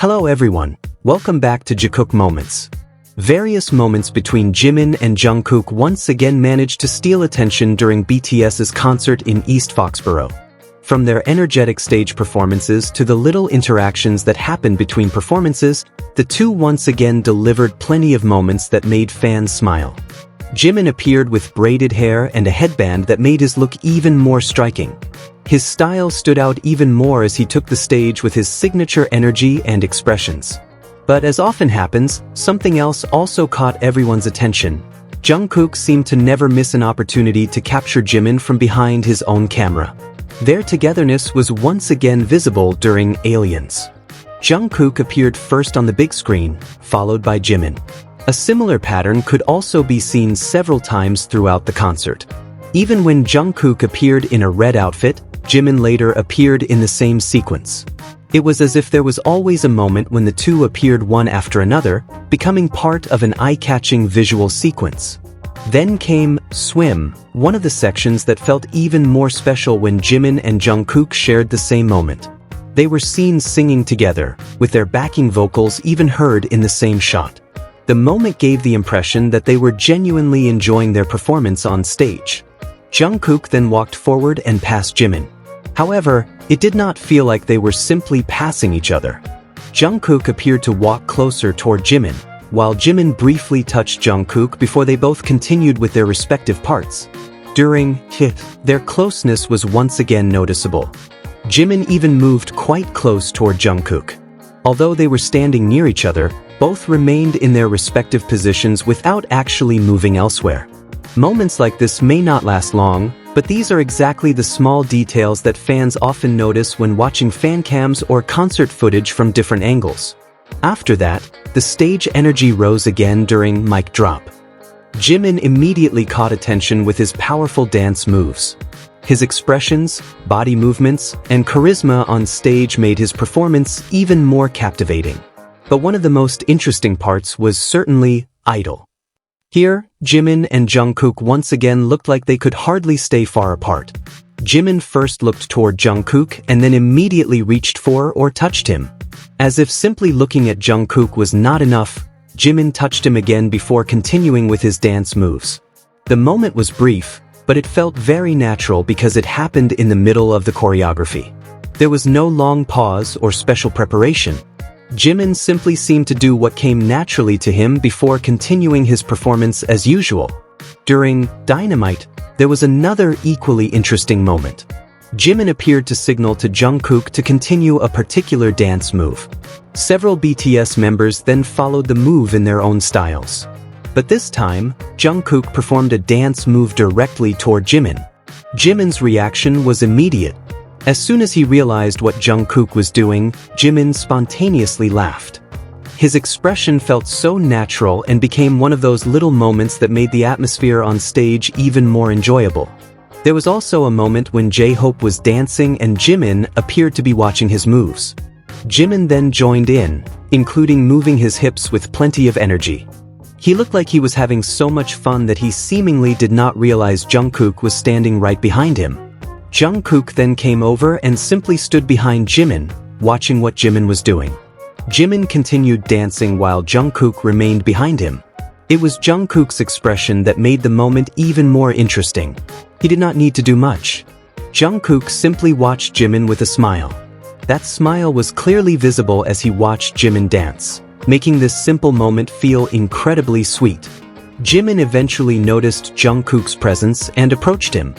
Hello everyone, welcome back to Jikook Moments. Various moments between Jimin and Jungkook once again managed to steal attention during BTS's concert in East Foxborough. From their energetic stage performances to the little interactions that happened between performances, the two once again delivered plenty of moments that made fans smile. Jimin appeared with braided hair and a headband that made his look even more striking. His style stood out even more as he took the stage with his signature energy and expressions. But as often happens, something else also caught everyone's attention. Jungkook seemed to never miss an opportunity to capture Jimin from behind his own camera. Their togetherness was once again visible during Aliens. Jungkook appeared first on the big screen, followed by Jimin. A similar pattern could also be seen several times throughout the concert. Even when Jungkook appeared in a red outfit, Jimin later appeared in the same sequence. It was as if there was always a moment when the two appeared one after another, becoming part of an eye-catching visual sequence. Then came Swim, one of the sections that felt even more special when Jimin and Jungkook shared the same moment. They were seen singing together, with their backing vocals even heard in the same shot. The moment gave the impression that they were genuinely enjoying their performance on stage. Jungkook then walked forward and passed Jimin. However, it did not feel like they were simply passing each other. Jungkook appeared to walk closer toward Jimin, while Jimin briefly touched Jungkook before they both continued with their respective parts. During their closeness was once again noticeable. Jimin even moved quite close toward Jungkook. Although they were standing near each other, both remained in their respective positions without actually moving elsewhere. Moments like this may not last long, but these are exactly the small details that fans often notice when watching fan cams or concert footage from different angles. After that, the stage energy rose again during Mic Drop. Jimin immediately caught attention with his powerful dance moves. His expressions, body movements, and charisma on stage made his performance even more captivating. But one of the most interesting parts was certainly Idol. Here, Jimin and Jungkook once again looked like they could hardly stay far apart. Jimin first looked toward Jungkook and then immediately reached for or touched him. As if simply looking at Jungkook was not enough, Jimin touched him again before continuing with his dance moves. The moment was brief, but it felt very natural because it happened in the middle of the choreography. There was no long pause or special preparation. Jimin simply seemed to do what came naturally to him before continuing his performance as usual. During Dynamite, there was another equally interesting moment. Jimin appeared to signal to Jungkook to continue a particular dance move. Several BTS members then followed the move in their own styles. But this time, Jungkook performed a dance move directly toward Jimin. Jimin's reaction was immediate. As soon as he realized what Jungkook was doing, Jimin spontaneously laughed. His expression felt so natural and became one of those little moments that made the atmosphere on stage even more enjoyable. There was also a moment when J-Hope was dancing and Jimin appeared to be watching his moves. Jimin then joined in, including moving his hips with plenty of energy. He looked like he was having so much fun that he seemingly did not realize Jungkook was standing right behind him. Jungkook then came over and simply stood behind Jimin, watching what Jimin was doing. Jimin continued dancing while Jungkook remained behind him. It was Jungkook's expression that made the moment even more interesting. He did not need to do much. Jungkook simply watched Jimin with a smile. That smile was clearly visible as he watched Jimin dance, making this simple moment feel incredibly sweet. Jimin eventually noticed Jungkook's presence and approached him.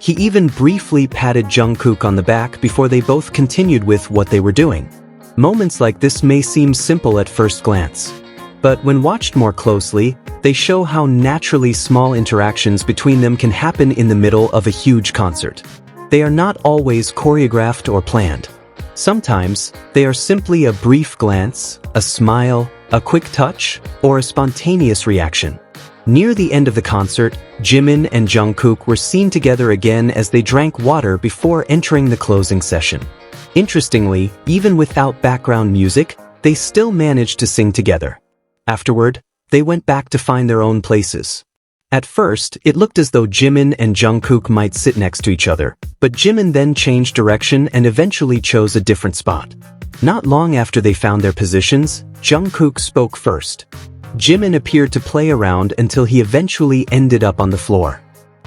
He even briefly patted Jungkook on the back before they both continued with what they were doing. Moments like this may seem simple at first glance, but when watched more closely, they show how naturally small interactions between them can happen in the middle of a huge concert. They are not always choreographed or planned. Sometimes, they are simply a brief glance, a smile, a quick touch, or a spontaneous reaction. Near the end of the concert, Jimin and Jungkook were seen together again as they drank water before entering the closing session. Interestingly, even without background music, they still managed to sing together. Afterward, they went back to find their own places. At first, it looked as though Jimin and Jungkook might sit next to each other, but Jimin then changed direction and eventually chose a different spot. Not long after they found their positions, Jungkook spoke first. Jimin appeared to play around until he eventually ended up on the floor.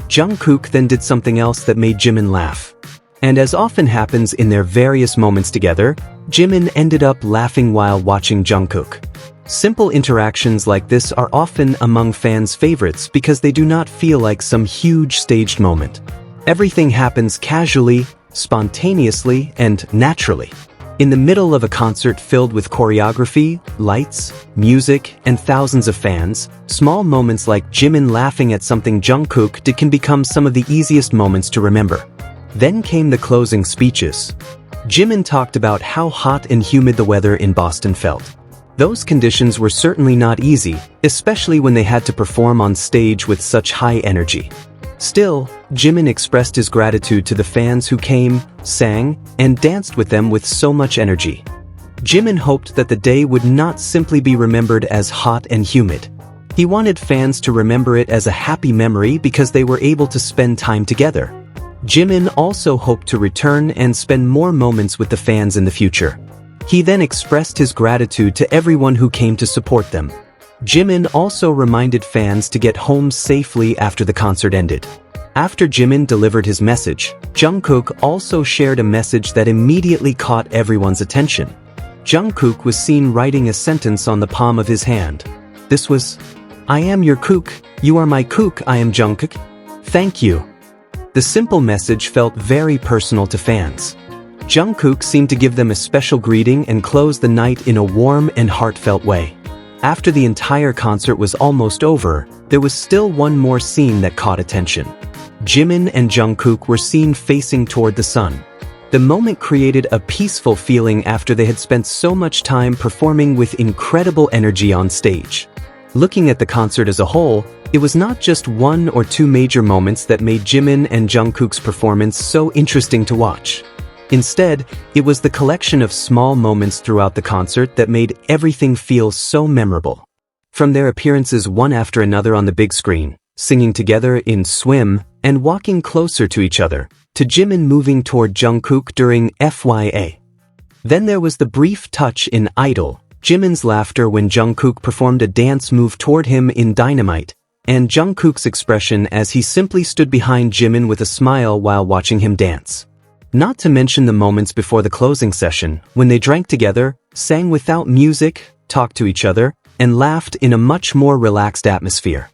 Jungkook then did something else that made Jimin laugh. And as often happens in their various moments together, Jimin ended up laughing while watching Jungkook. Simple interactions like this are often among fans' favorites because they do not feel like some huge staged moment. Everything happens casually, spontaneously, and naturally. In the middle of a concert filled with choreography, lights, music, and thousands of fans, small moments like Jimin laughing at something Jungkook did can become some of the easiest moments to remember. Then came the closing speeches. Jimin talked about how hot and humid the weather in Boston felt. Those conditions were certainly not easy, especially when they had to perform on stage with such high energy. Still, Jimin expressed his gratitude to the fans who came, sang, and danced with them with so much energy. Jimin hoped that the day would not simply be remembered as hot and humid. He wanted fans to remember it as a happy memory because they were able to spend time together. Jimin also hoped to return and spend more moments with the fans in the future. He then expressed his gratitude to everyone who came to support them. Jimin also reminded fans to get home safely after the concert ended. After Jimin delivered his message, Jungkook also shared a message that immediately caught everyone's attention. Jungkook was seen writing a sentence on the palm of his hand. This was, "I am your kook, you are my kook, I am Jungkook. Thank you." The simple message felt very personal to fans. Jungkook seemed to give them a special greeting and close the night in a warm and heartfelt way. After the entire concert was almost over, there was still one more scene that caught attention. Jimin and Jungkook were seen facing toward the sun. The moment created a peaceful feeling after they had spent so much time performing with incredible energy on stage. Looking at the concert as a whole, it was not just one or two major moments that made Jimin and Jungkook's performance so interesting to watch. Instead, it was the collection of small moments throughout the concert that made everything feel so memorable. From their appearances one after another on the big screen, singing together in Swim, and walking closer to each other, to Jimin moving toward Jungkook during FYA. Then there was the brief touch in Idol, Jimin's laughter when Jungkook performed a dance move toward him in Dynamite, and Jungkook's expression as he simply stood behind Jimin with a smile while watching him dance. Not to mention the moments before the closing session, when they drank together, sang without music, talked to each other, and laughed in a much more relaxed atmosphere.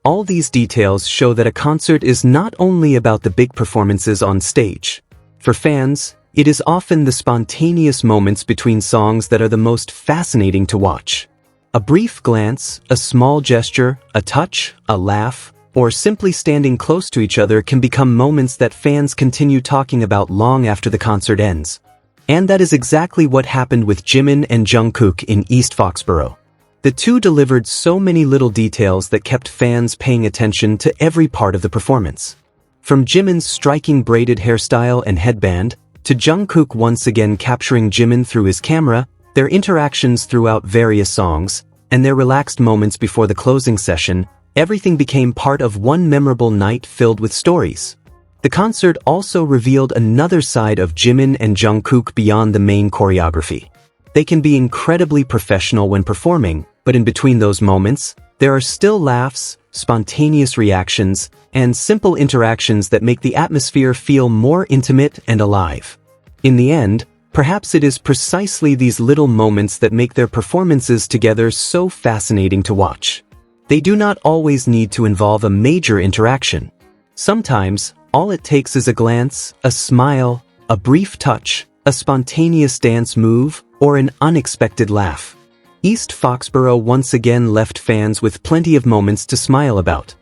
All these details show that a concert is not only about the big performances on stage. For fans, it is often the spontaneous moments between songs that are the most fascinating to watch. A brief glance, a small gesture, a touch, a laugh, or simply standing close to each other can become moments that fans continue talking about long after the concert ends. And that is exactly what happened with Jimin and Jungkook in East Foxborough. The two delivered so many little details that kept fans paying attention to every part of the performance. From Jimin's striking braided hairstyle and headband, to Jungkook once again capturing Jimin through his camera, their interactions throughout various songs, and their relaxed moments before the closing session, everything became part of one memorable night filled with stories. The concert also revealed another side of Jimin and Jungkook beyond the main choreography. They can be incredibly professional when performing, but in between those moments, there are still laughs, spontaneous reactions, and simple interactions that make the atmosphere feel more intimate and alive. In the end, perhaps it is precisely these little moments that make their performances together so fascinating to watch. They do not always need to involve a major interaction. Sometimes, all it takes is a glance, a smile, a brief touch, a spontaneous dance move, or an unexpected laugh. East Foxborough once again left fans with plenty of moments to smile about.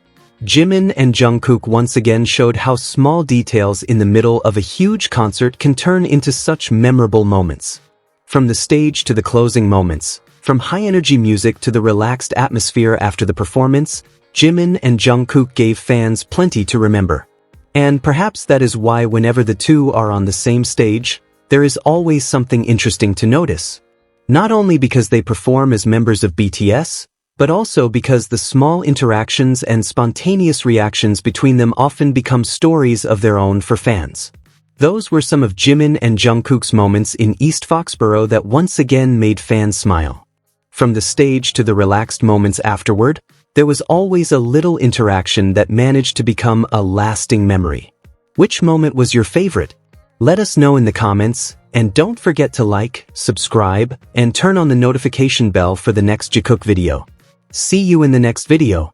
Jimin and Jungkook once again showed how small details in the middle of a huge concert can turn into such memorable moments. From the stage to the closing moments, from high-energy music to the relaxed atmosphere after the performance, Jimin and Jungkook gave fans plenty to remember. And perhaps that is why whenever the two are on the same stage, there is always something interesting to notice. Not only because they perform as members of BTS, but also because the small interactions and spontaneous reactions between them often become stories of their own for fans. Those were some of Jimin and Jungkook's moments in East Foxborough that once again made fans smile. From the stage to the relaxed moments afterward, there was always a little interaction that managed to become a lasting memory. Which moment was your favorite? Let us know in the comments, and don't forget to like, subscribe, and turn on the notification bell for the next Jikook video. See you in the next video.